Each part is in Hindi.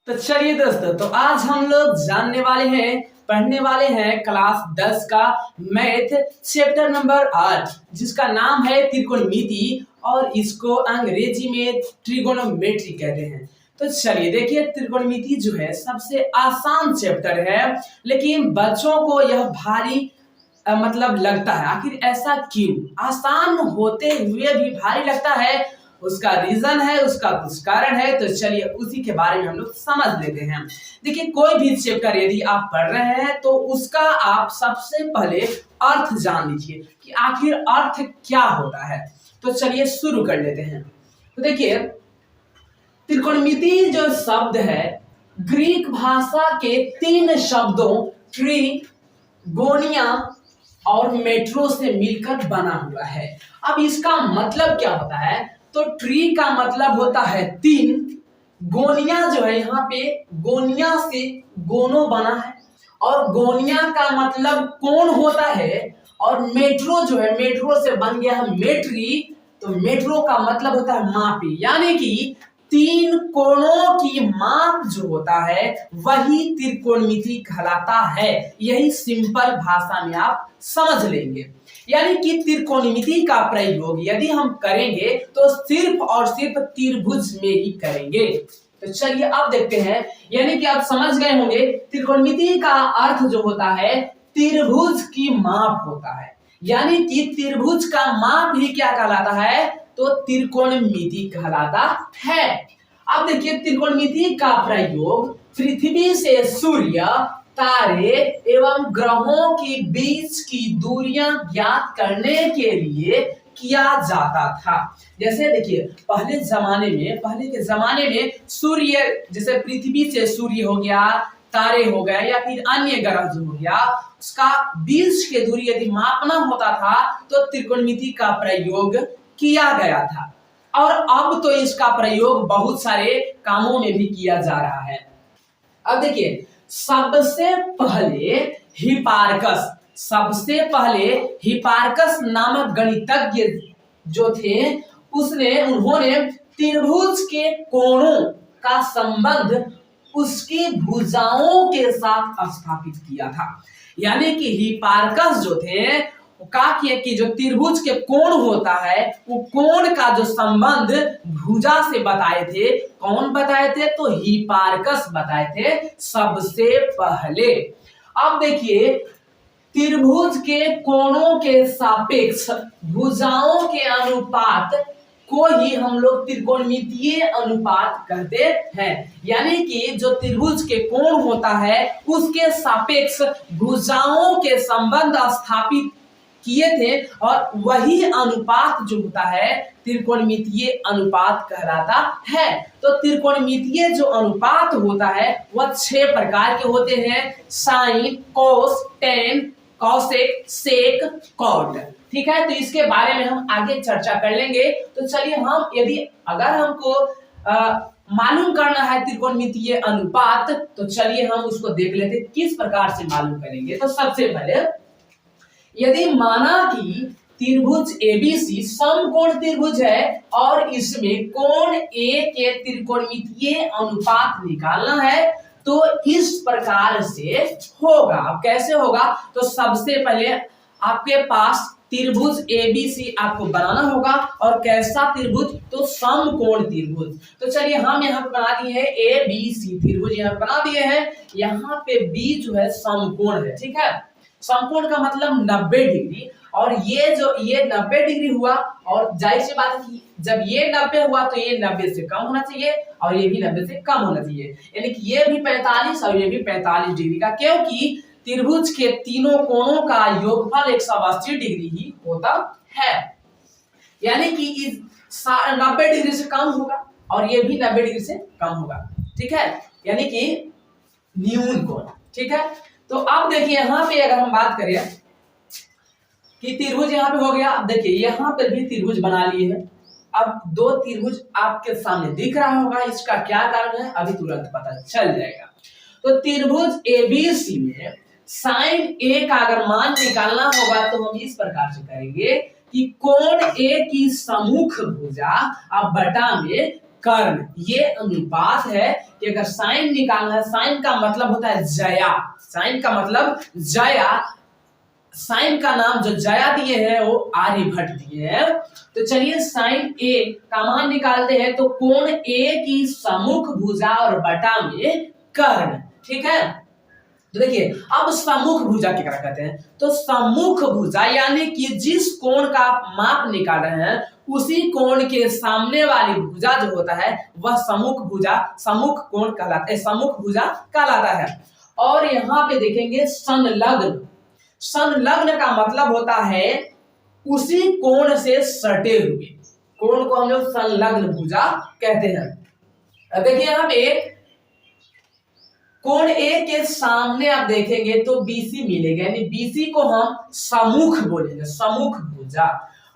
तो चलिए दोस्तों, तो आज हम लोग जानने वाले हैं, पढ़ने वाले हैं क्लास 10 का मैथ चैप्टर नंबर 8, जिसका नाम है त्रिकोणमिति और इसको अंग्रेजी में ट्रिगोनोमेट्री कहते हैं। तो चलिए देखिए, त्रिकोणमिति जो है सबसे आसान चैप्टर है, लेकिन बच्चों को यह भारी मतलब लगता है। आखिर ऐसा क्यों? आसान होते हुए भी भारी लगता है, उसका रीजन है, उसका कुछ कारण है। तो चलिए उसी के बारे में हम लोग समझ लेते हैं। देखिए, कोई भी चैप्टर यदि आप पढ़ रहे हैं तो उसका आप सबसे पहले अर्थ जान लीजिए कि आखिर अर्थ क्या होता है। तो चलिए शुरू कर लेते हैं। तो देखिए, त्रिकोणमिति जो शब्द है ग्रीक भाषा के 3 शब्दों ट्री, गोनिया और मेट्रो से मिलकर बना हुआ है। अब इसका मतलब क्या होता है? तो ट्री का मतलब होता है 3, गोनिया जो है यहाँ पे गोनिया से गोनो बना है और गोनिया का मतलब कौन होता है, और मेट्रो जो है मेट्रो से बन गया है मेट्री, तो मेट्रो का मतलब होता है मापी, यानी कि 3 कोणों की माप जो होता है वही त्रिकोणमिति कहलाता है। यही सिंपल भाषा में आप समझ लेंगे। यानी कि त्रिकोणमिति का प्रयोग यदि हम करेंगे तो सिर्फ और सिर्फ त्रिभुज में ही करेंगे। तो चलिए अब देखते हैं, यानी कि आप समझ गए होंगे त्रिकोणमिति का अर्थ जो होता है त्रिभुज की माप होता है। यानी कि त्रिभुज का माप ही क्या कहलाता है? तो त्रिकोणमिति कहलाता है। अब देखिए, त्रिकोणमिति का प्रयोग पृथ्वी से सूर्य, तारे एवं ग्रहों के बीच की दूरियां ज्ञात करने के लिए किया जाता था। जैसे देखिए, पहले के जमाने में सूर्य, जैसे पृथ्वी से सूर्य हो गया, तारे हो गए या फिर अन्य ग्रह जो हो गया, उसका बीच के दूरी यदि मापना होता था तो त्रिकोणमिति का प्रयोग किया गया था। और अब तो इसका प्रयोग बहुत सारे कामों में भी किया जा रहा है। अब देखिए, सबसे पहले हिपार्कस नामक गणितज्ञ जो थे उन्होंने त्रिभुज के कोणों का संबंध उसकी भुजाओं के साथ स्थापित किया था। यानी कि हिपार्कस जो थे कहा कि जो त्रिभुज के कोण होता है वो कोण का जो संबंध भुजा से बताए थे। कौन बताए थे? तो हिपार्कस बताए थे सबसे पहले। अब देखिए, त्रिभुज के कोणों के सापेक्ष भुजाओं के अनुपात को ही हम लोग त्रिकोणमितीय अनुपात कहते हैं। यानी कि जो त्रिभुज के कोण होता है उसके सापेक्ष भुजाओं के संबंध स्थापित किए थे, और वही अनुपात जो होता है त्रिकोणमितीय अनुपात कहलाता है। तो त्रिकोणमितीय जो अनुपात होता है वह 6 प्रकार के होते हैं: साइन, कोस, टेन, कॉसेक, सेक, कॉट। ठीक है, तो इसके बारे में हम आगे चर्चा कर लेंगे। तो चलिए, अगर हमको मालूम करना है त्रिकोणमितीय अनुपात, तो चलिए हम उसको देख लेते हैं किस प्रकार से मालूम करेंगे। तो सबसे पहले, यदि माना कि त्रिभुज एबीसी समकोण त्रिभुज है और इसमें कोण ए के त्रिकोणमितीय अनुपात निकालना है, तो इस प्रकार से होगा। अब कैसे होगा? तो सबसे पहले आपके पास त्रिभुज एबीसी आपको बनाना होगा। और कैसा त्रिभुज? तो समकोण त्रिभुज। तो चलिए हम यहाँ पे बना दिए हैं एबीसी त्रिभुज, यहाँ बना दिए हैं। यहाँ पे बी जो है समकोण है। ठीक है, समकोण का मतलब 90 डिग्री, और ये 90 डिग्री हुआ, और जाहिर सी बात है जब ये 90 हुआ तो ये 90 से कम होना चाहिए और ये भी 90 से कम होना चाहिए। यानी कि ये भी 45 और ये भी 45 डिग्री का, क्योंकि त्रिभुज के तीनों कोणों का योगफल 180 डिग्री ही होता है। यानी कि इस 90 डिग्री से कम होगा और ये भी 90 डिग्री से कम होगा। ठीक है, यानी कि न्यून कोण। ठीक है, तो अब देखिए, यहाँ पे अगर हम बात करें कि त्रिभुज यहाँ पे हो गया। अब देखिए, यहाँ पे भी त्रिभुज बना लिए है। अब 2 त्रिभुज आपके सामने दिख रहा होगा, इसका क्या कारण है अभी तुरंत पता चल जाएगा। तो त्रिभुज एबीसी में साइन ए का अगर मान निकालना होगा तो हम इस प्रकार से करेंगे कि कोण ए की सम्मुख भुजा अब बटा में कर्ण, ये अनुपात है कि अगर साइन निकालना है, साइन का मतलब होता है जया, साइन का मतलब जया, साइन का नाम जो जया दिए हैं वो आर्यभट्ट दिए हैं। तो चलिए साइन ए का मान निकालते हैं। तो कोण ए की सम्मुख भुजा और बटा में कर्ण, ठीक है। तो देखिए अब सम्मुख भुजा क्या कहते हैं, तो सम्मुख भुजा यानी कि जिस कोण का माप निकाल रहे हैं उसी कोण के सामने वाली भुजा जो होता है वह सम्मुख भुजा, सम्मुख कोण कहलाता है, सम्मुख भुजा कहलाता है। और यहाँ पे देखेंगे संलग्न, संलग्न का मतलब होता है उसी कोण से सटे हुए, कोण को हम लोग संलग्न भुजा कहते हैं। अब देखिए यहाँ पे कोण ए के सामने आप देखेंगे तो बीसी मिलेगा, यानी बीसी को हम सम्मुख बोलेंगे, सम्मुख भुजा।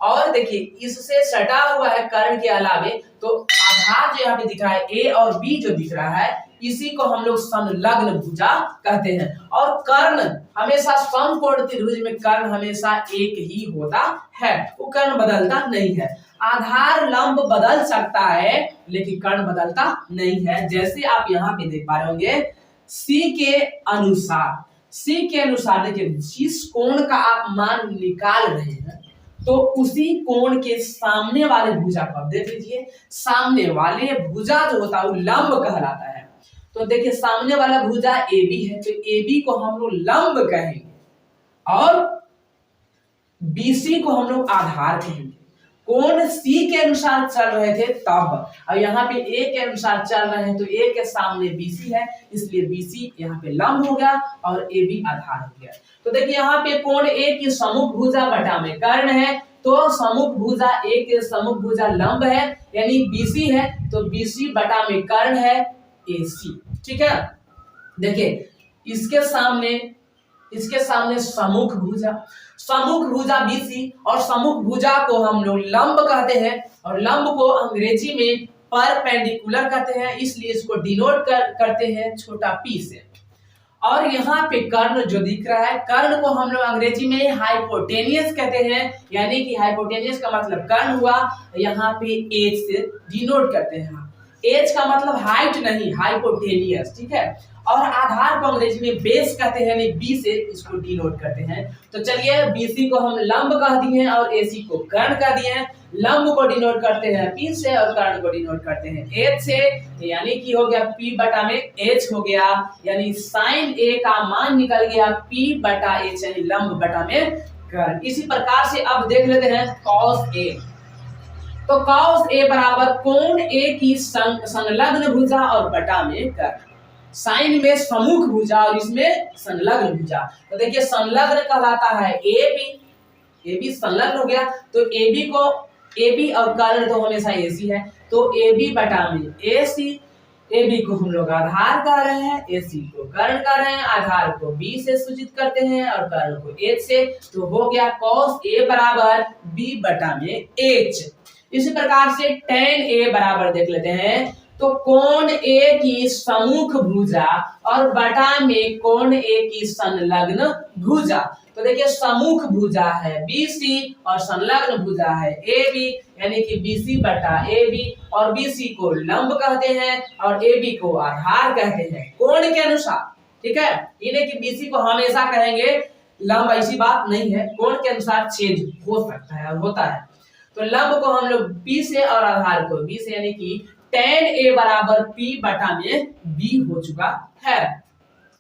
और देखिए इससे सटा हुआ है कर्ण के अलावे, तो आधार जो यहाँ पे दिख रहा है ए और बी जो दिख रहा है इसी को हम लोग संलग्न भुजा कहते हैं। और कर्ण हमेशा समकोण त्रिभुज में कर्ण हमेशा एक ही होता है, वो कर्ण बदलता नहीं है। आधार लंब बदल सकता है लेकिन कर्ण बदलता नहीं है। जैसे आप यहाँ पे देख पा रहे होंगे सी के अनुसार, सी के अनुसार देखिए जिस कोण का आप मान निकाल रहे हैं तो उसी कोण के सामने वाले भुजा को आप देख लीजिए, सामने वाले भुजा जो होता है वो लंब कहलाता है। तो देखिए सामने वाला भुजा ए बी है, तो ए बी को हम लोग लंब कहेंगे और बीसी को हम लोग आधार कहेंगे। कोण सी के अनुसार चल रहे थे तब, और यहाँ पे ए के अनुसार चल रहे हैं तो ए के सामने बीसी है, इसलिए बीसी यहाँ पे लंब हो गया और ए बी आधार हो गया। तो देखिए यहाँ पे कोण ए की सम्मुख भुजा बटा में कर्ण है, तो सम्मुख भुजा ए के सम्मुख भुजा लंब है यानी बीसी है, तो बीसी बटा में कर्ण है एसी, ठीक है। देखिए इसके सामने सम्मुख भुजा, सम्मुख भुजा बीसी और सम्मुख भुजा को हम लोग लंब कहते हैं, और लंब को अंग्रेजी में परपेंडिकुलर कहते हैं, इसलिए इसको डिनोट करते हैं छोटा पी से। और यहाँ पे कर्ण जो दिख रहा है, कर्ण को हम लोग अंग्रेजी में हाइपोटेनियस कहते हैं, यानी कि हाइपोटेनियस का मतलब कर्ण हुआ, यहाँ पे एच से डिनोट करते हैं। एच का मतलब हाइट नहीं, हाइपोटेनियस, ठीक है। और आधार को अंग्रेजी में बेस कहते हैं, यानी बी से इसको डिनोट करते हैं। तो चलिए बीसी को हम लंब कह दिए हैं और एसी को कर्ण कह दिए हैं। लंब को डिनोट करते हैं पी से और कर्ण को डिनोट करते हैं एच से, यानी कि हो गया पी बटा में एच हो गया, यानी साइन ए का मान निकल गया पी बटा एच, यानी लंब बटा में कर्ण। इसी प्रकार से अब देख लेते हैं कॉस ए। तो कॉस ए बराबर कोण ए की संलग्न भुजा और बटा में कर्ण। साइन में सम्मुख भुजा और इसमें संलग्न भुजा, तो देखिए संलग्न कहलाता है ए बी संलग्न हो गया, तो ए बी को ए बी और कर्ण तो हमेशा एसी है, तो ए बी बटा में एसी, ए बी को हम लोग आधार कह रहे हैं, एसी को कर्ण कह रहे हैं, आधार को बी से सूचित करते हैं और कर्ण को एच से, तो हो गया कॉस ए बराबर बी बटा में एच। इसी प्रकार से टेन ए बराबर देख लेते हैं, तो कोण ए की सम्मुख भुजा और बटा में कोण ए की संलग्न भुजा। तो देखिए सम्मुख भुजा है बीसी और संलग्न भुजा है ए बी, यानी कि बीसी बटा ए बी, और बीसी को लंब कहते हैं और ए बी को आधार कहते हैं कोण के अनुसार, ठीक है। इन्हें कि बीसी को हमेशा कहेंगे लंब, ऐसी बात नहीं है, कोण के अनुसार चेंज हो सकता है और होता है। तो लंब को हम लोग पी से और आधार को बी से, यानी कि tan a बराबर p बटा में b हो चुका है।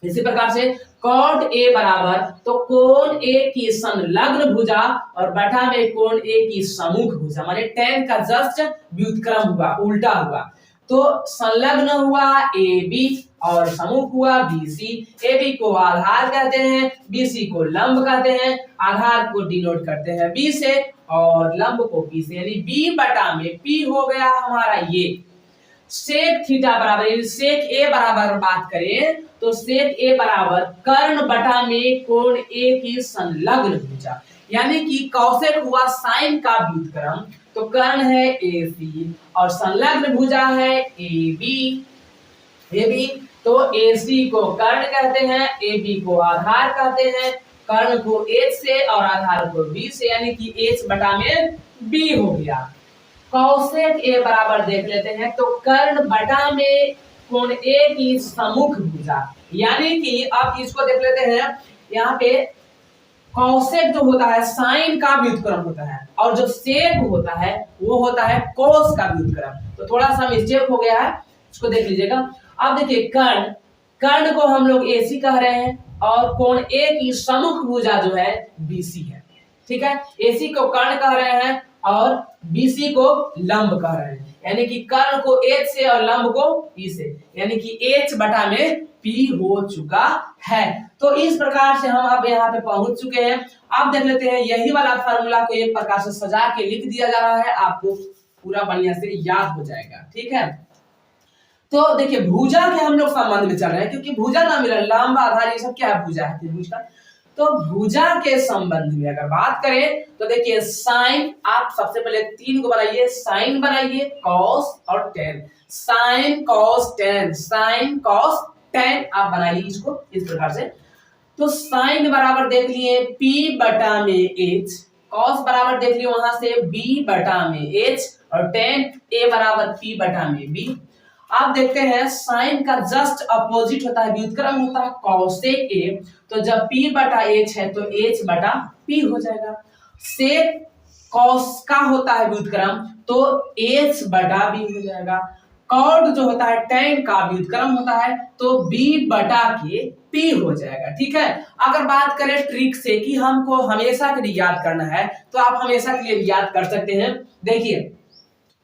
इसी प्रकार से cot a बराबर, तो कोण a की संलग्न भुजा और बटा में कोण a की सम्मुख भुजा, माने tan का जस्ट व्युत्क्रम हुआ, उल्टा हुआ। तो संलग्न हुआ AB और सम्मुख हुआ BC। AB को आधार कहते हैं, BC को लंब कहते हैं, आधार को डिनोट करते हैं B से और लंब को P से, यानी B बटा में P हो गया हमारा ये। सेक थीटा बराबर, सेक ए बराबर बात करें तो सेक ए बराबर कर्ण बटा में कोण ए की संलग्न भुजा, यानी कि कौशिक हुआ साइन का व्युत्क्रम, तो कर्ण है AC और संलग्न भुजा है AB, तो AC को कर्ण कहते हैं, AB को आधार कहते हैं, कर्ण को H से और आधार को B से, यानी कि H बटा में B हो गया। कौसेक ए बराबर देख लेते हैं, तो कर्ण बटा में कोण ए की सम्मुख भुजा, यानी कि अब इसको देख लेते हैं। यहाँ पे कौसेक जो होता है साइन का व्युत्क्रम होता है, और जो सेक होता है वो होता है कोस का व्युत्क्रम। तो थोड़ा सा मिस्टेक हो गया है, इसको देख लीजिएगा। अब देखिए कर्ण, कर्ण को हम लोग एसी कह रहे हैं, और कोण ए की सम्मुख भुजा जो है बीसी है, ठीक है। एसी को कर्ण कह रहे हैं और बीसी को लंब कह रहे हैं, यानी कि कर्ण को एच से और लंब को पी से, यानी कि एच बटा में पी हो चुका है। तो इस प्रकार से हम अब यहाँ पे पहुंच चुके हैं। अब देख लेते हैं, यही वाला फार्मूला को एक प्रकार से सजा के लिख दिया जा रहा है, आपको पूरा बढ़िया से याद हो जाएगा, ठीक है। तो देखिए भुजा के हम लोग संबंध में चल रहे हैं, क्योंकि भुजा ना मिला, लंब आधार ये सब क्या है, भुजा है त्रिभुज का। तो भुजा के संबंध में अगर बात करें तो देखिए साइन, आप सबसे पहले 3 को बनाइए, साइन बनाइए, कॉस और ten, sine cos tan, sine cos tan आप बनाइए इसको इस प्रकार से। तो साइन बराबर देख लिए P बटा में H, कॉस बराबर देख लिए वहां से B बटा में H, और टेन A बराबर P बटा में B। आप देखते हैं साइन का जस्ट अपोजिट होता है, व्युत्क्रम होता है कौसेक ए, तो जब P बटा H है तो H बटा P हो जाएगा। सेक कॉस का होता है व्युत्क्रम, तो H बटा B हो जाएगा। कॉट जो होता है tan का व्युत्क्रम होता है, तो B बटा के P हो जाएगा, ठीक है। अगर बात करें ट्रिक से कि हमको हमेशा के लिए याद करना है, तो आप हमेशा के लिए याद कर सकते हैं। देखिए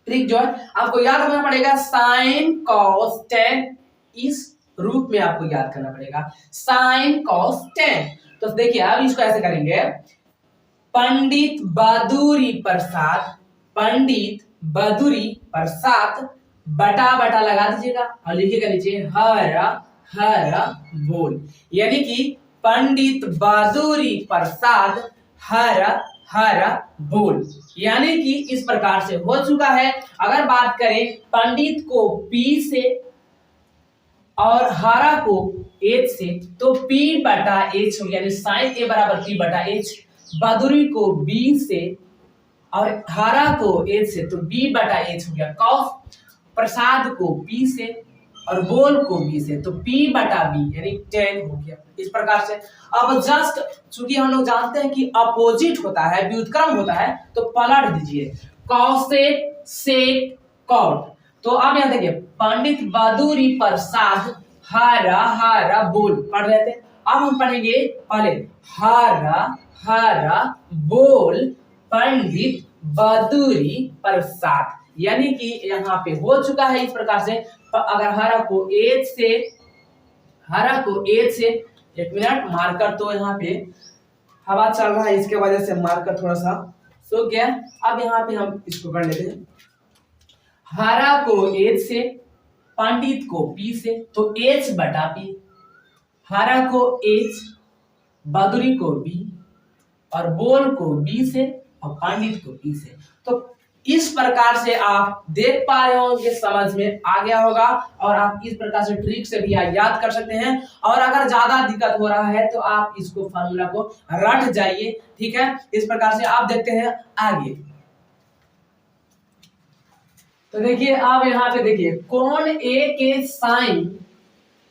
ट्रिक जो है आपको याद रखना पड़ेगा, साइन कॉस टेन, इस रूप में आपको याद करना पड़ेगा, साइन कॉस टेन। तो देखिए अब इसको ऐसे करेंगे, पंडित बहादुरी प्रसाद, पंडित बहादुरी प्रसाद बटा बटा लगा दीजिएगा और लिखिएगा नीचे हर हर बोल, यानी कि पंडित बहादुरी प्रसाद हर हर बोल, यानी कि इस प्रकार से हो चुका है। अगर बात करें पंडित को P से और हरा को H से, तो P बटा H हो गया, यानी साइन A बराबर P बटा H। बहादुरी को B से और हरा को H से, तो B बटा H हो गया कॉस। प्रसाद को P से और बोल को B से, तो P बटा B यानी 10 हो गया इस प्रकार से। अब जस्ट चूंकि हम लोग जानते हैं कि अपोजिट होता है, व्युत्क्रम होता है, तो पलट दीजिए, कौसेक सेक कॉट। तो अब यहाँ देखिए पंडित बहादुरी प्रसाद हरा हरा बोल पढ़ रहे थे, अब हम पढ़ेंगे पहले हरा हरा बोल पंडित बहादुरी प्रसाद, यानी कि यहाँ पे हो चुका है इस प्रकार से। अगर हरा को एच से, हरा को एच से, एक मिनट मार्कर तो यहाँ पे हवा चल रहा है, इसके वजह से मार्कर थोड़ा सा सूख गया। अब यहाँ पे हम इसको कर लेते हैं, हरा को एच से, पंडित को पी से, तो एच बटा पी, हरा को एच, बहादुरी को बी, और बोल को बी से, और पंडित को पी से। तो इस प्रकार से आप देख पा रहे होंगे, समझ में आ गया होगा, और आप इस प्रकार से ट्रिक से भी याद कर सकते हैं। और अगर ज्यादा दिक्कत हो रहा है तो आप इसको फार्मूला को रट जाइए, ठीक है। इस प्रकार से आप देखते हैं आगे। तो देखिए आप यहाँ पे देखिए कोण ए के साइन,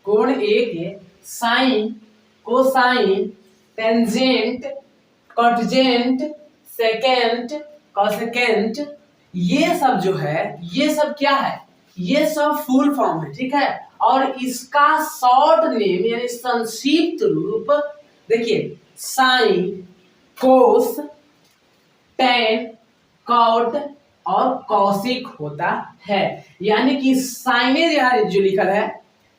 कोण ए के साइन, कोसाइन, टेंजेंट, कॉटजेंट, सेकेंट, कॉसेकेंट, ये सब जो है, ये सब क्या है, ये सब फुल फॉर्म है, ठीक है। और इसका शॉर्ट नेम यानी संक्षिप्त रूप देखिए साइन, कोस, टेन, कॉट और कौशिक होता है। यानी कि साइनेज यहाँ जो लिखा है,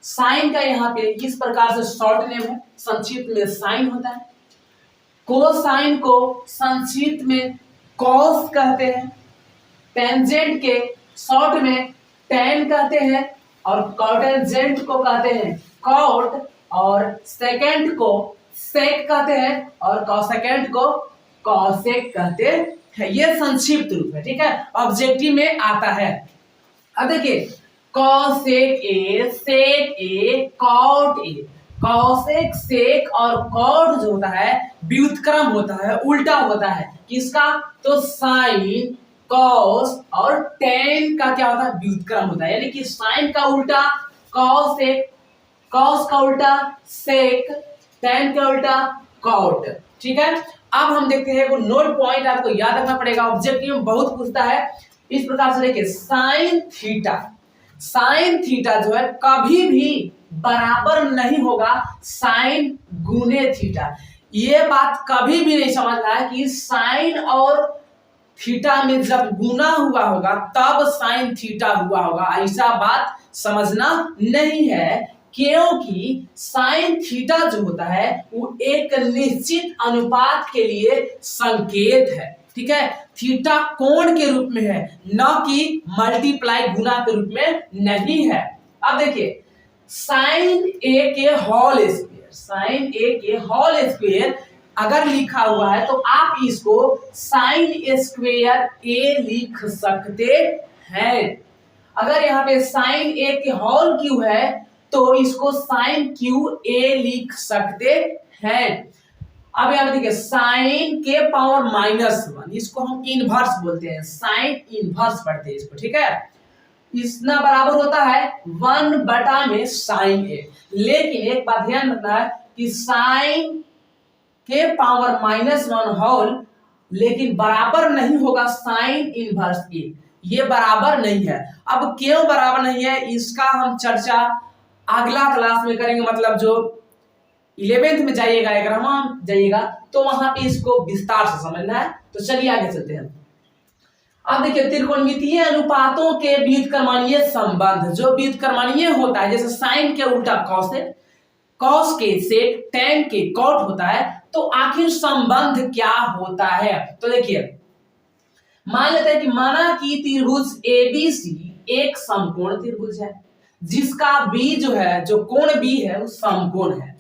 साइन का यहाँ पे इस प्रकार से शॉर्ट नेम है, संक्षिप्त में साइन होता है। कोसाइन को संक्षिप्त में कॉस कहते हैं, टेंजेंट के शॉर्ट में टेन कहते हैं, और कॉटेंजेंट को कहते हैं कॉट, और सेकेंड को सेक कहते हैं, और कॉसेकेंट को कॉसेक कहते हैं। ये संक्षिप्त रूप है, ठीक है, ऑब्जेक्टिव में आता है। अब देखिए cosec A, sec A, cot A, cosec sec और कॉट जो होता है व्युत्क्रम होता है, उल्टा होता है किसका, तो साइन कॉस और टेन का क्या होता है, व्युत्क्रम होता है, यानी कि साइन का उल्टा कॉस सेक, कॉस का उल्टा सेक, टेन का उल्टा कॉट। ठीक है, अब हम देखते हैं वो नोट पॉइंट आपको याद रखना पड़ेगा, ऑब्जेक्टिव में बहुत पूछता है। इस प्रकार से देखिए, साइन थीटा, साइन थीटा जो है कभी भी बराबर नहीं होगा साइन गुने थीटा। ये बात कभी भी नहीं समझना है कि साइन और थीटा में जब गुना हुआ होगा तब साइन थीटा हुआ होगा, ऐसा बात समझना नहीं है, क्योंकि साइन थीटा जो होता है वो एक निश्चित अनुपात के लिए संकेत है। ठीक है, थीटा कोण के रूप में है, न कि मल्टीप्लाई गुना के रूप में नहीं है। अब देखिए, साइन ए के होल स्क्वायर, साइन ए के होल स्क्वायर अगर लिखा हुआ है तो आप इसको साइन स्क्वायर ए लिख सकते हैं। अगर यहाँ पे साइन ए के होल क्यू है तो इसको साइन क्यू ए लिख सकते हैं। अब यहाँ पे देखिए, साइन के पावर -1, इसको हम इनवर्स बोलते हैं, साइन इनवर्स पढ़ते हैं इसको। ठीक है, इसना बराबर होता है 1 बटा में साइन ए। लेकिन एक बात ध्यान रखना है कि साइन के पावर -1 होल लेकिन बराबर नहीं होगा साइन इनवर्स ए, ये बराबर नहीं है। अब क्यों बराबर नहीं है इसका हम चर्चा अगला क्लास में करेंगे, मतलब जो 11th में जाइएगा, एग्जाम जाइएगा तो वहां पे इसको विस्तार से समझना है। तो चलिए आगे चलते हैं। अब देखिए, त्रिकोणमितीय अनुपातों के व्युत्क्रमणीय संबंध, जो व्युत्क्रमणीय होता है, जैसे साइन के उल्टा कॉस है, कॉस के सेक, टेन के कॉट होता है, तो आखिर संबंध क्या होता है। तो देखिए, मान लेते हैं कि माना कि त्रिभुज एबीसी एक समकोण त्रिभुज है जिसका बी जो है, जो कोण बी है वो समकोण है।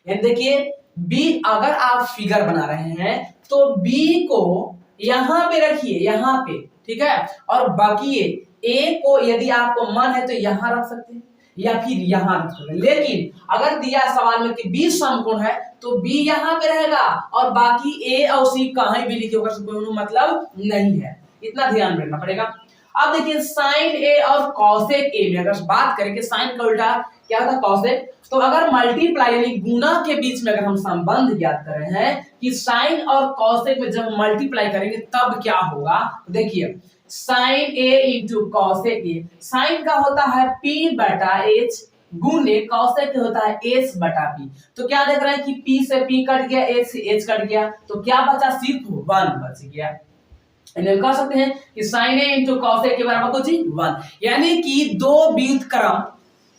यानी देखिए, बी अगर आप फिगर बना रहे हैं तो बी को यहां पे रखिए, यहां पे, ठीक है, और बाकी ए को यदि आपको मन है तो यहां रख सकते हैं या फिर यहां रख सकते हैं। लेकिन अगर दिया सवाल में कि बी समकोण है तो बी यहां पे रहेगा और बाकी ए और सी कहीं भी लिखे होगा, कोई मतलब नहीं है, इतना ध्यान रखना पड़ेगा। अब देखिए, साइन ए और कॉसेक ए में अगर बात करें कि साइन का उल्टा क्या होता है कॉसेक, तो अगर मल्टीप्लाई यानी गुना के बीच में अगर हम संबंध ज्ञात कर रहे हैं कि साइन और कॉसेक में जब मल्टीप्लाई करेंगे तब क्या होगा, तो देखिए, sine A into cosec A, sine का होता है पी बटा एच गुने कॉसेक होता है एच बटा पी। तो क्या देख रहे हैं कि पी से पी कट गया, एच से एच कट गया, तो क्या बचा, सिर्फ 1 बच गया। कह सकते हैं कि sign A into cos A के बराबर कुछ 1, यानी कि दो व्युत्क्रम,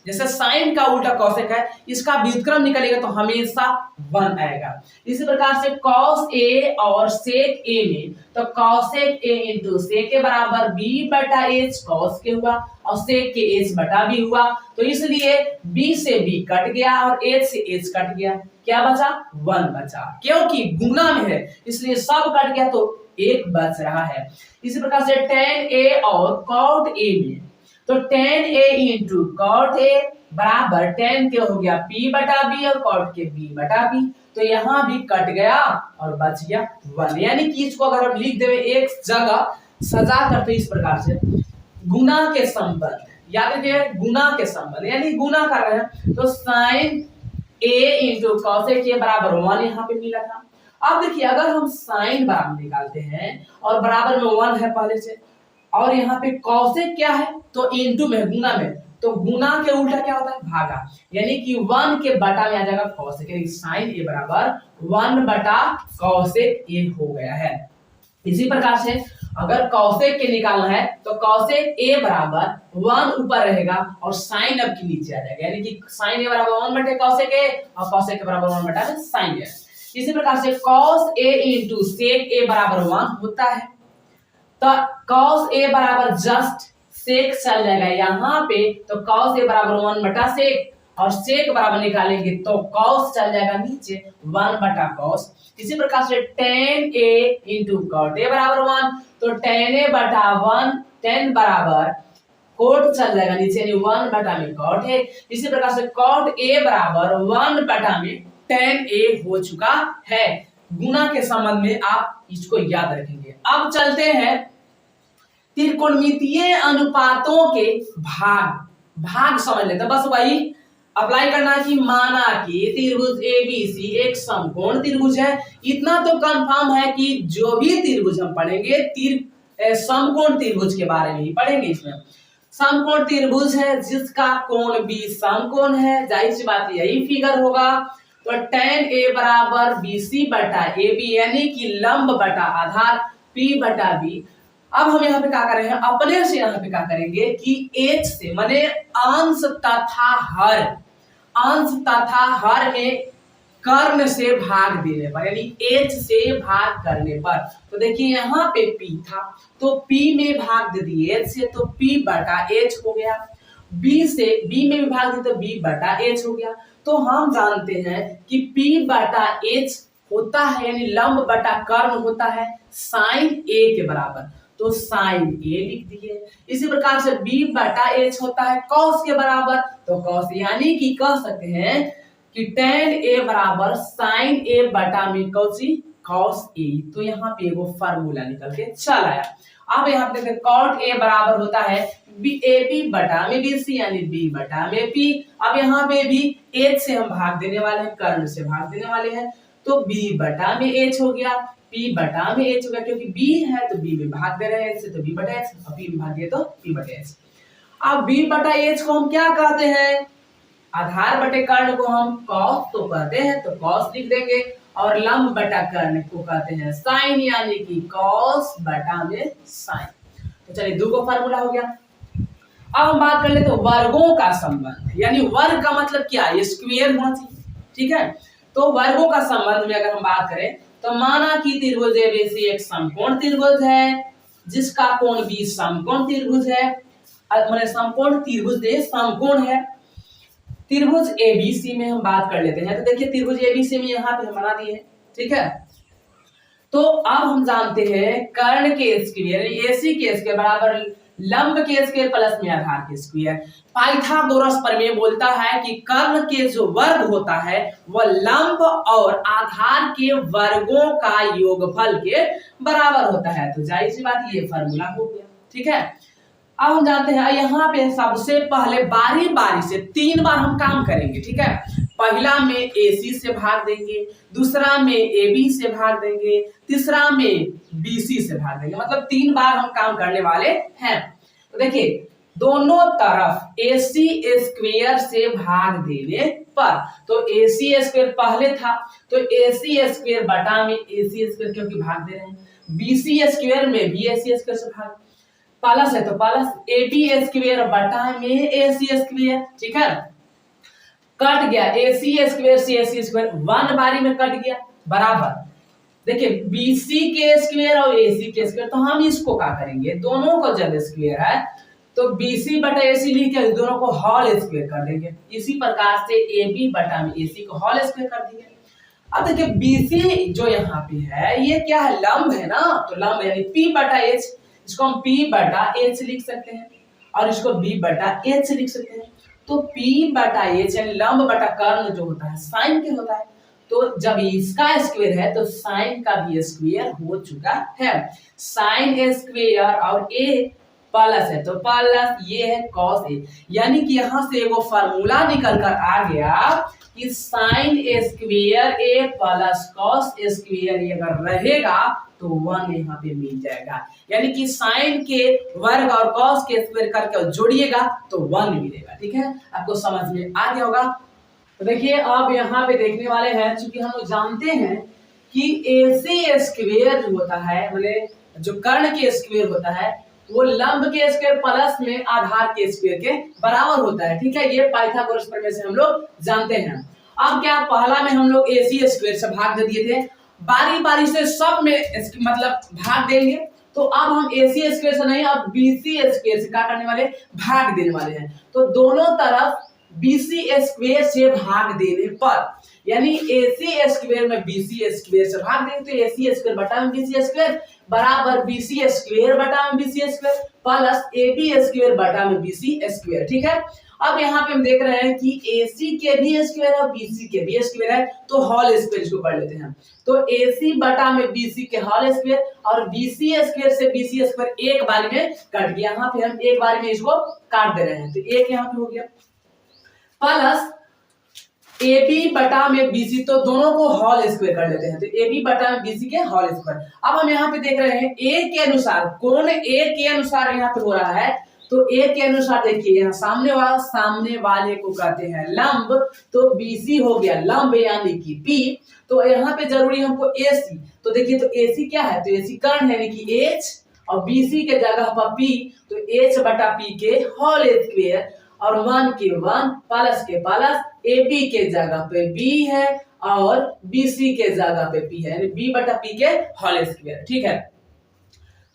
जैसे साइन का उल्टा कॉसेक है, इसका व्युत्क्रम निकलेगा तो हमेशा 1 आएगा। इसी प्रकार से कॉस ए और सेक ए में, तो कॉसेक ए इंटू सेक के बराबर बी बटा एच कॉस के हुआ और सेक के एच बटा बी हुआ, तो इसलिए बी से बी कट गया और एच से एच कट गया, क्या बचा, 1 बचा, क्योंकि गुना में है इसलिए सब कट गया तो 1 बच रहा है। इसी प्रकार से tan a और cot a में, तो tan a into cot a बराबर tan के हो गया p बटा b और cot के b बटा b, तो यहाँ भी कट गया और बच गया 1। यानी कि इसको अगर हम लिख देवे एक जगह सजा करते इस प्रकार से, गुना के संबंध, याद रखिए गुना के संबंध, यानी गुना कर रहे हैं तो sin a into cos a के बराबर 1 यहाँ पे मिला था। अब देखिए, अगर हम साइन बराबर निकालते हैं और बराबर में 1 है पहले से, और यहाँ पे कॉसेक क्या है तो इनटू में, गुना में, तो गुना के उल्टा क्या होता है, भागा, यानी कि 1 के बटा में आ जाएगा कॉसेक, यानी साइन ए बराबर 1 बटा कॉसेक ए हो गया है। इसी प्रकार से अगर कॉसेक के निकालना है तो कॉसेक ए बराबर 1 ऊपर रहेगा और साइन अब के नीचे आ जाएगा, यानी कि साइन ए बराबर 1 बटे कॉसेक ए और कॉसेक के बराबर 1 बटा साइन ए। इसी प्रकार से cos a into sec a बराबर 1 होता है, तो cos a बराबर जस्ट सेक चल जाएगा यहाँ पे, तो cos a बराबर 1 बटा सेक और सेक बराबर निकालेंगे तो cos चल जाएगा नीचे 1 बटा cos। इसी प्रकार से tan a into cot a बराबर 1, तो tan a बटा 1, tan बराबर cot चल जाएगा नीचे, यानी 1 बटा में cot a। इसी प्रकार से cot a बराबर 1 बटा में tan a हो चुका है। गुना के संबंध में आप इसको याद रखेंगे। अब चलते हैं त्रिकोणमितीय अनुपातों के भाग समझ लेते हैं। बस वही अप्लाई करना है कि माना कि त्रिभुज एबीसी एक समकोण त्रिभुज है। इतना तो कंफर्म है कि जो भी त्रिभुज हम पढ़ेंगे समकोण त्रिभुज के बारे में ही पढ़ेंगे। इसमें समकोण त्रिभुज है जिसका कोण बी समकोण है, जाहिर सी बात यही फिगर होगा। तो tan a बराबर BC बटा AB यानी कि लंब बटा आधार P बटा B। अब हम यहाँ पे क्या करेंगे, अपने से यहाँ पे क्या करेंगे कि H से माने अंश तथा हर में कर्ण से भाग देने पर, यानी H से भाग करने पर। तो देखिए यहाँ पे P था तो P में भाग दे दिए H से, तो P बटा H हो गया। B में भी भाग दे तो B बटा H हो गया। तो हम जानते हैं कि P बटा H होता है यानी लंब बटा कर्ण होता है साइन A के बराबर, तो साइन A लिख दिए। इसी प्रकार से B बटा H होता है कॉस के बराबर, तो कॉस, यानी कि कह सकते हैं कि tan A बराबर साइन A बटा में कॉस A। तो यहाँ पे वो फार्मूला निकल के चल आया। अब यहाँ पे देखते cot A बराबर होता है AB बटा में BC यानी B बटा में P। अब यहाँ पे भी H से हम भाग देने वाले हैं, कर्ण से भाग देने वाले हैं, तो B बटा में H हो गया, P बटा में H हो गया, क्योंकि B है तो B में भाग दे रहे हैं H से, तो B बटा H, और P में भाग दिए तो P बटा H। अब B बटा H को हम क्या कहते हैं, आधार बटे कर्ण को हम कॉस तो कहते हैं, तो कॉस लिख देंगे, और लंब बटा कर्ण को कहते हैं साइन, यानी कि कॉस बटा में साइन। तो चलिए दो को फार्मूला हो गया। अब हम बात कर ले तो वर्गों का संबंध, यानी वर्ग का मतलब क्या है, स्क्वायर होना चाहिए, ठीक है। तो वर्गों का संबंध में अगर हम बात करें तो माना कि त्रिभुज एबीसी एक समकोण त्रिभुज है जिसका कोण बी समकोण त्रिभुज है, माने समकोण त्रिभुज दे समकोण है। त्रिभुज एबीसी में हम बात कर लेते हैं। तो देखिए त्रिभुज एबीसी में यहाँ पे हम बना दिए, ठीक है। तो अब हम जानते हैं कर्ण के स्क्वायर एसी के स्क्वायर बराबर लंब के स्क्वायर प्लस में आधार के स्क्वायर। पाइथागोरस प्रमेय बोलता है कि कर्ण के जो वर्ग होता है वह लंब और आधार के वर्गों का योगफल के बराबर होता है। तो जाहिर सी बात ये फार्मूला हो गया, ठीक है। अब हम जानते हैं यहाँ पे सबसे पहले बारी बारी से 3 बार हम काम करेंगे, ठीक है। पहला में AC से भाग देंगे, दूसरा में AB से भाग देंगे, तीसरा में BC से भाग देंगे, मतलब 3 बार हम काम करने वाले हैं। तो देखिए दोनों तरफ AC स्क्वायर से भाग देने पर, तो AC स्क्वायर पहले था तो AC स्क्वायर बटा में AC स्क्वायर, क्योंकि भाग दे रहे हैं, BC स्क्वायर में भी AC स्क्वायर से भाग, प्लस है तो प्लस AB स्क्वायर बटा में AC स्क्वायर, ठीक है। कट गया AC स्क्वायर से AC स्क्वायर, 1 बारी में कट गया, बराबर देखिए BC के स्क्वायर और AC के स्क्वायर। तो हम इसको क्या करेंगे, दोनों को जब स्क्वायर है तो BC बटा AC लिख के दोनों को होल स्क्वायर कर देंगे। इसी प्रकार से AB बटा में AC को होल स्क्वायर कर देंगे। अब देखिए BC जो यहाँ पे है ये क्या है, लंब है ना, तो लंब यानी P बटा H, इसको हम P बटा H लिख सकते हैं और इसको B बटा H लिख सकते हैं। तो P बटा H यानी लंब बटा कर्ण जो होता है साइन के होता है, तो जब इसका स्क्वायर है तो साइन का भी स्क्वायर हो चुका है। साइन स्क्वायर और A प्लस है तो प्लस ये है कॉस A, यानी कि यहाँ से एगो फार्मूला निकल कर आ गया कि sine square A plus cos square अगर रहेगा तो 1 यहाँ पे मिल जाएगा, यानी कि साइन के वर्ग और कॉस के स्क्वायर करके जोड़िएगा तो 1 मिलेगा, ठीक है। आपको समझ में आ गया होगा। तो देखिए अब यहाँ पे देखने वाले हैं, चूंकि हम लोग जानते हैं कि AC स्क्वायर जो होता है, मतलब जो कर्ण के स्क्वायर होता है वो लंब के स्क्वायर प्लस में आधार के स्क्वायर के बराबर होता है, ठीक है। ये पाइथागोरस प्रमेय से हम लोग जानते हैं। अब क्या पहला में हम लोग AC स्क्वायर से भाग दे दिए थे, बारी बारी से सब में मतलब भाग देंगे। तो अब हम AC स्क्वायर से नहीं, अब BC स्क्वायर से क्या करने वाले, भाग देने वाले हैं। तो दोनों तरफ BC स्क्वायर से भाग देने पर, यानी AC स्क्वायर में BC स्क्वायर से भाग देंगे तो AC स्क्वायर बटा में BC स्क्वायर बराबर BC स्क्वायर बटा में BC square plus AB square बटा में BC स्क्वायर, ठीक है। अब यहाँ पे हम देख रहे हैं कि AC के भी स्क्वायर है और BC के भी स्क्वायर है, तो होल स्क्वायर इसको पढ़ लेते हैं। तो AC बटा में BC के होल स्क्वायर और BC स्क्वायर से BC स्क्वायर एक बार में कट गया, यहाँ पे हम एक बार में इसको काट दे रहे हैं, तो एक यहाँ पे हो गया प्लस AB बटा में BC, तो दोनों को होल स्क्वायर कर लेते हैं, तो AB बटा में BC के होल स्क्वायर। अब हम यहाँ पे देख रहे हैं A के अनुसार, कोण A के अनुसार यहाँ पे हो रहा है, तो A के अनुसार देखिए यहाँ सामने वाले को कहते हैं लंब, तो BC हो गया लंब यानी कि P, तो यहाँ पे जरूरी हमको AC, तो देखिए तो AC क्या है, तो AC कर्ण है यानी कि H और BC के जगह पर P, तो H बटा P के होल स्क्वायर और 1 के 1 प्लस के प्लस AB के जगह पे B है और BC के जगह पे P है, यानी B बटा P के होल स्क्वायर, ठीक है।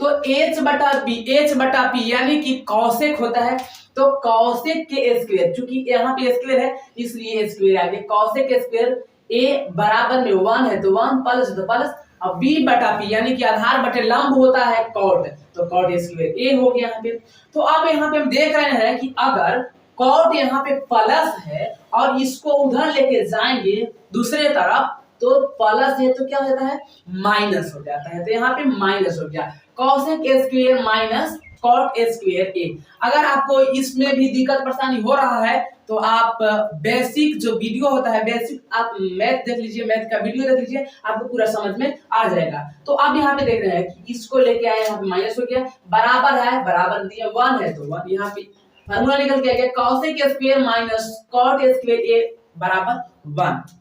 तो H बटा P यानी कि कौशिक होता है, तो कौशिक के स्क्वायर, चूंकि यहाँ पे स्क्वायर है इसलिए स्क्वायर आ गया, कौशिक के स्क्वायर A बराबर में 1 है तो 1 प्लस तो प्लस, अब B बटा P यानी कि आधार बटे लंब होता है कॉट, तो कॉट स्क्वायर A हो गया यहाँ पे। तो अब यहाँ पे हम देख रहे हैं कि अगर कॉट यहाँ पे प्लस है और इसको उधर लेके जाएंगे दूसरे तरफ, तो प्लस है तो क्या हो जाता है माइनस हो जाता है, तो यहाँ पे माइनस हो गया, cosec square minus cot square A। अगर आपको इसमें भी दिक्कत परेशानी हो रहा है तो आप बेसिक जो वीडियो होता है, बेसिक आप मैथ देख लीजिए, मैथ का वीडियो देख लीजिए, आपको पूरा समझ में आ जाएगा। तो अब यहाँ पे देख रहे हैं कि इसको लेके आए, यहाँ पे माइनस हो गया, बराबर है, बराबर दिया 1 है तो 1, यहाँ पे फार्मूला निकल के आ गया cosec square minus cot square A बराबर 1।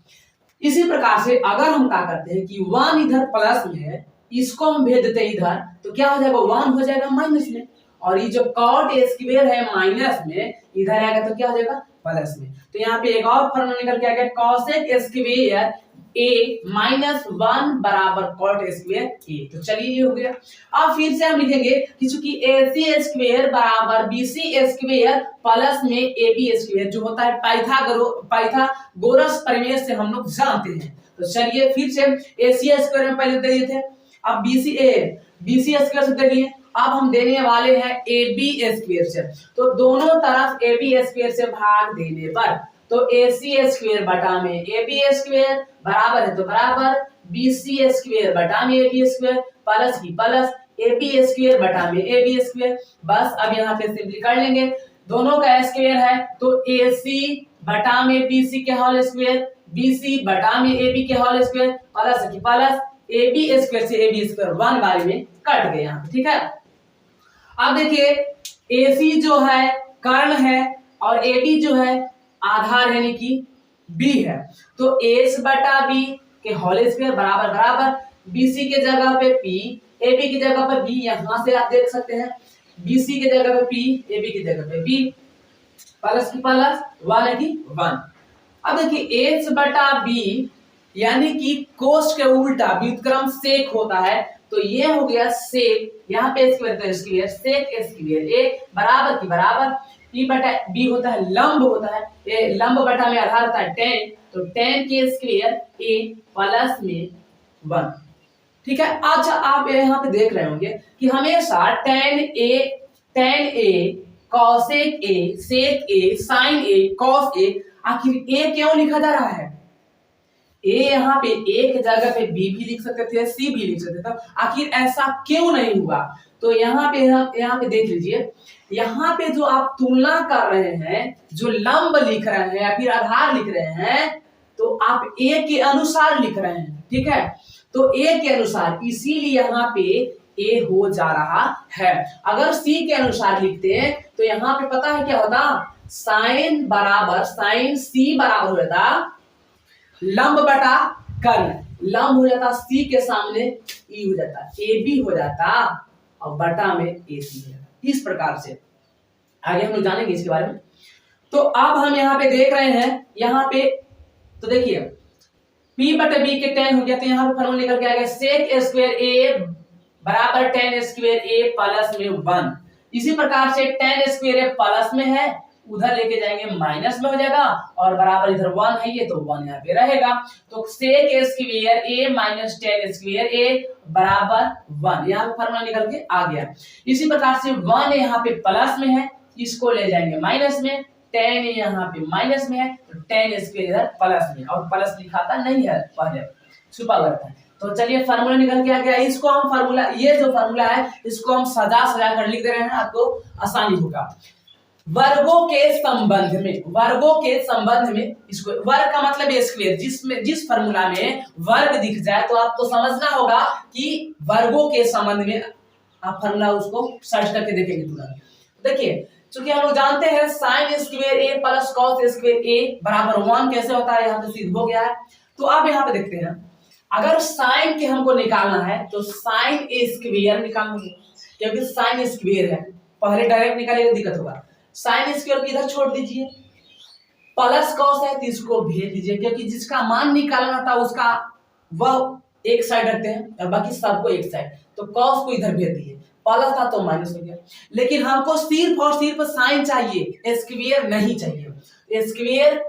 इसी प्रकार से अगर हम क्या करते हैं कि 1 इधर प्लस में है, इसको हम भेज देते हैं इधर, तो क्या हो जाएगा 1 हो जाएगा माइनस में, और ये जो कॉट स्क्वायर है माइनस में इधर आएगा तो क्या हो जाएगा प्लस में। तो यहाँ पे एक और फॉर्मूला निकल के आ गया कॉसेक स्क्वायर A माइनस 1 बराबर कॉट स्क्वायर A। तो चलिए ये हो गया। अब फिर से हम लिखेंगे कि चूंकि AC स्क्वायर बराबर BC स्क्वायर प्लस में AB स्क्वायर जो होता है पाइथागोरस प्रमेय से हम लोग जानते हैं, तो चलिए फिर से AC स्क्वायर में पहले दे दिए थे, अब BC स्क्वायर से दे दिए, अब हम देने वाले हैं AB स्क्वायर से, तो दोनों तरफ AB स्क्वायर से भाग देने पर तो AC स्क्वायर बटा में AB स्क्वायर बराबर है तो बराबर BC स्क्वायर बटा में AB स्क्वायर प्लस की प्लस AB स्क्वायर बटा में AB स्क्वायर। बस अब यहाँ पे सिंपली कर लेंगे, दोनों का स्क्वायर है तो AC बटा में BC के होल स्क्वायर, BC बटा में AB के होल स्क्वायर प्लस की प्लस AB स्क्वायर से AB स्क्वायर 1 बार में कट गए यहाँ पे, ठीक है। अब देखिए AC जो है कर्ण है और AB जो है आधार यानी कि B है, तो H बटा B के होल स्क्वायर बराबर बराबर BC के जगह पे P, AB की जगह पे B, यहां से आप देख सकते हैं BC के जगह पे P, AB की जगह पे B, प्लस की प्लस 1 है कि 1। अब देखिए H बटा B यानी कि कोष्ठ के उल्टा व्युत्क्रम सेक होता है, तो ये हो गया सेक, यहाँ पे square square sec square A बराबर की बराबर P बटा B होता है लंब होता है, ये लंब बटा में आधार होता है tan, तो tan के स्क्वायर A प्लस में 1, ठीक है। अच्छा आप यहाँ पे देख रहे होंगे कि हमेशा tan A cosec A sec A sin A cos A, आखिर A क्यों लिखा जा रहा है? A यहाँ पे एक जगह पे B भी लिख सकते थे, C भी लिख सकते थे, आखिर ऐसा क्यों नहीं हुआ? तो यहाँ पे देख लीजिए, यहाँ पे जो आप तुलना कर रहे हैं, जो लंब लिख रहे हैं या फिर आधार लिख रहे हैं, तो आप A के अनुसार लिख रहे हैं, ठीक है। तो A के अनुसार, इसीलिए यहाँ पे A हो जा रहा है। अगर C के अनुसार लिखते हैं तो यहाँ पे पता है क्या होता, साइन C बराबर हो जाता लंब बटा कर्ण, लंब हो जाता C के सामने E हो जाता, AB हो जाता और बटा में AC हो जाता। इस प्रकार से आगे हम लोग जानेंगे इसके बारे में। तो अब हम यहाँ पे देख रहे हैं, यहाँ पे तो देखिए P बटे B के tan हो गया, तो यहाँ पे फॉर्मूला निकल के आ गया sec स्क्वायर A बराबर tan स्क्वायर A प्लस में 1। इसी प्रकार से tan स्क्वायर A प्लस में है, उधर लेके जाएंगे माइनस में हो जाएगा और बराबर इधर 1 है ये, तो 1 यहाँ पे रहेगा, तो sec square A minus tan square A बराबर 1, यहाँ पे फॉर्मूला निकल के आ गया। इसी प्रकार से 1 यहाँ पे प्लस में है, इसको ले जाएंगे माइनस में, tan a यहाँ पे माइनस में है तो tan स्क्वायर इधर प्लस में, और प्लस लिखा था नहीं है पहले, छुपा हुआ था। तो चलिए फार्मूला निकल के आ गया। इसको हम फार्मूला, ये जो फार्मूला है इसको हम सजा सजा कर लिख दे रहे हैं, आपको आसानी होगा। वर्गों के संबंध में, वर्गों के संबंध में, इसको वर्ग का मतलब स्क्वायर, जिसमें जिस फार्मूला में वर्ग दिख जाए तो आपको समझना होगा कि वर्गों के संबंध में आप फार्मूला उसको सर्च करके देखेंगे तुरंत। देखिए चूंकि हम लोग जानते हैं साइन स्क्वायर ए प्लस कॉस स्क्वायर ए बराबर 1 कैसे होता है, यहाँ पे सिद्ध हो गया है। तो अब यहाँ पे देखते हैं, अगर साइन के हमको निकालना है तो साइन ए स्क्वायर निकालना है, क्योंकि साइन स्क्वायर है, पहले डायरेक्ट निकालेगा दिक्कत होगा। साइन स्क्वायर को इधर छोड़ दीजिए, प्लस कॉस है तो इसको भेज दीजिए, क्योंकि जिसका मान निकालना था उसका वह एक साइड रखते हैं और बाकी सबको एक साइड, तो कॉस को इधर भेज दिए, प्लस था तो माइनस हो गया। लेकिन हमको सिर्फ और सिर्फ साइन चाहिए, स्क्वायर नहीं चाहिए। स्क्वायर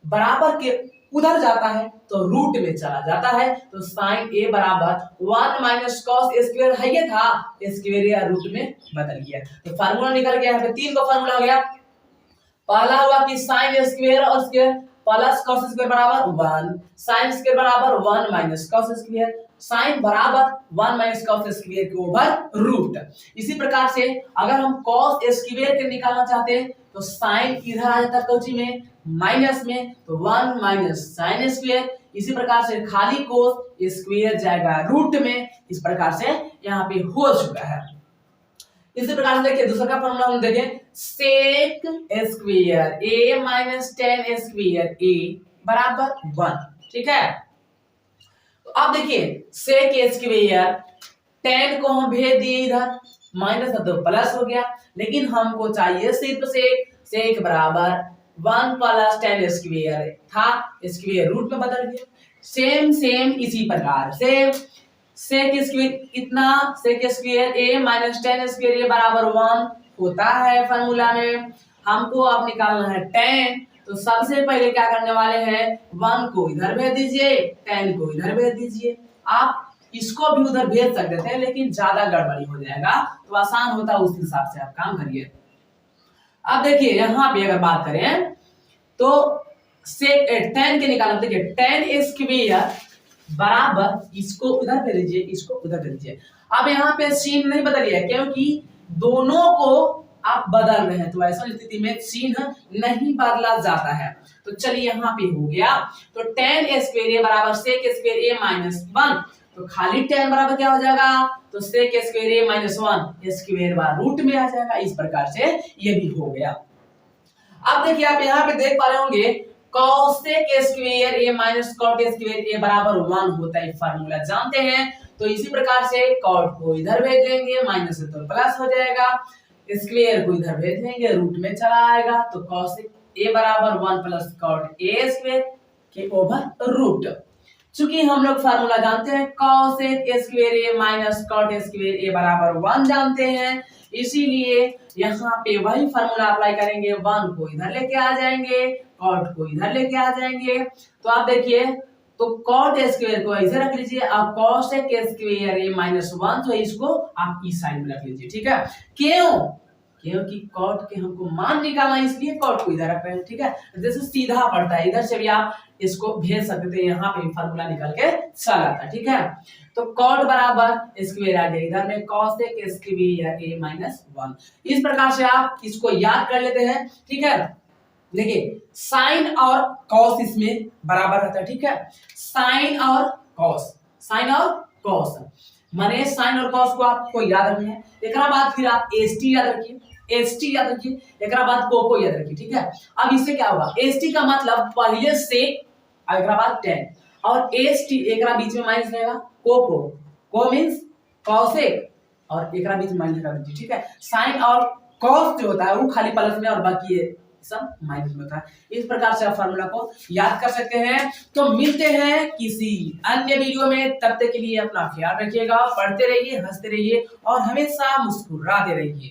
बराबर के उधर जाता है तो रूट में चला जाता है, तो साइन ए बराबर 1 माइनस कॉस स्क्वायर है, ये था स्क्वायर या रूट में बदल गया। तो फार्मूला निकल गया, यहाँ पे 3 का फार्मूला हो गया। पहला हुआ कि साइन स्क्वायर और स्क्वायर प्लस कॉस स्क्वायर बराबर 1, साइन स्क्वायर बराबर 1 माइनस कॉस स्क्वायर, साइन बराबर 1 माइनस कॉस स्क्वायर के ओवर रूट। इसी प्रकार से अगर हम कॉस स्क्वायर के निकालना चाहते हैं तो साइन इधर आ जाता है कौची में, माइनस में, तो 1 माइनस साइन स्क्वायर। इसी प्रकार से खाली कोस स्क्वायर जाएगा रूट में। इस प्रकार से यहाँ पे हो चुका है। इसी प्रकार से देखिए दूसरा का फॉर्मूला हम देखें, सेक स्क्वायर ए माइनस टेन स्क्वायर ए बराबर 1, ठीक है। तो अब देखिए सेक स्क्वायर, टेन को हम भेज दिए इधर, माइनस तो प्लस हो गया, लेकिन हमको चाहिए सिर्फ सेक बराबर 1 प्लस टेन स्क्वायर था, स्क्वायर रूट में बदल गया। सेम इसी प्रकार से सेक स्क्वायर इतना, सेक स्क्वायर ए माइनस टेन स्क्वायर ए बराबर 1 होता है फार्मूला में। हमको अब निकालना है टेन, तो सबसे पहले क्या करने वाले हैं, 1 को इधर भेज दीजिए, 10 को इधर भेज दीजिए। आप इसको भी उधर भेज सकते थे लेकिन ज्यादा गड़बड़ी हो जाएगा, तो आसान होता है उस हिसाब से आप काम करिए। अब देखिए यहाँ पे अगर बात करें तो सेक 10 के निकालना, देखिए 10 स्क्वायर बराबर, इसको उधर भेज दीजिए, इसको उधर भेज दीजिए। अब यहाँ पे सीन नहीं बदलिए क्योंकि दोनों को आप बदल रहे हैं, तो ऐसा स्थिति में चिन्ह नहीं बदला जाता है। तो चलिए यहाँ पे हो गया, तो 10 स्क्वायर ए बराबर सेक स्क्वायर ए माइनस 1, तो खाली 10 बराबर क्या हो जाएगा, तो सेक स्क्वायर ए माइनस 1 स्क्वायर बार रूट में आ जाएगा। इस प्रकार से ये भी हो गया। अब देखिए आप यहाँ पे देख पा रहे होंगे कॉसेक स्क्वायर ए माइनस कॉट स्क्वायर ए बराबर 1 होता है, फार्मूला जानते हैं। तो इसी प्रकार से कॉट को इधर भेज देंगे, माइनस से तो प्लस हो जाएगा, स्क्वायर को इधर भेज देंगे, रूट में चला आएगा, तो कॉसेक ए बराबर 1 प्लस कॉट ए स्क्वायर के ओवर रूट। चूंकि हम लोग फार्मूला जानते हैं कॉसेक स्क्वायर ए माइनस कॉट स्क्वायर ए बराबर 1 जानते हैं, इसीलिए यहाँ पे वही फार्मूला अप्लाई करेंगे, 1 को इधर लेके आ जाएंगे, कॉट को इधर लेके आ जाएंगे। तो आप देखिए, तो कॉट स्क्वायर को इधर रख लीजिए, आप कॉसेक स्क्वायर ए माइनस 1, तो इसको आप इस साइड में रख लीजिए, ठीक है। क्यों, क्योंकि कॉट के हमको मान निकालना, इसलिए कॉट को इधर रख रहे हैं, ठीक है। जैसे सीधा पड़ता है, इधर से भी आप इसको भेज सकते हैं, यहाँ पे फार्मूला निकल के चल आता है, ठीक है। तो कॉट बराबर स्क्वायर आ गया, इधर में कॉसेक स्क्वायर ए माइनस 1। इस प्रकार से आप इसको याद कर लेते हैं, ठीक है। देखिए साइन और कॉस इसमें बराबर रहता है, ठीक है। साइन और कॉस, साइन और कॉस माने साइन और कॉस को आपको याद रखना है। एक बाद फिर आप एसटी याद रखिए, एसटी याद रखिए, एक बाद कोको याद रखिए, ठीक है। अब इससे क्या होगा, एसटी का मतलब पहले से एक बाद 10 और एसटी एक बीच में माइनस रहेगा, कोको, को मींस कॉसेक और एक बीच में माइनस लगा दीजिए, ठीक है। साइन और कॉस जो होता है वो खाली प्लस में और बाकी ये सब माइनस में होता है। इस प्रकार से आप फार्मूला को याद कर सकते हैं। तो मिलते हैं किसी अन्य वीडियो में, तब तक के लिए अपना ख्याल रखिएगा, पढ़ते रहिए, हंसते रहिए और हमेशा मुस्कुराते रहिए।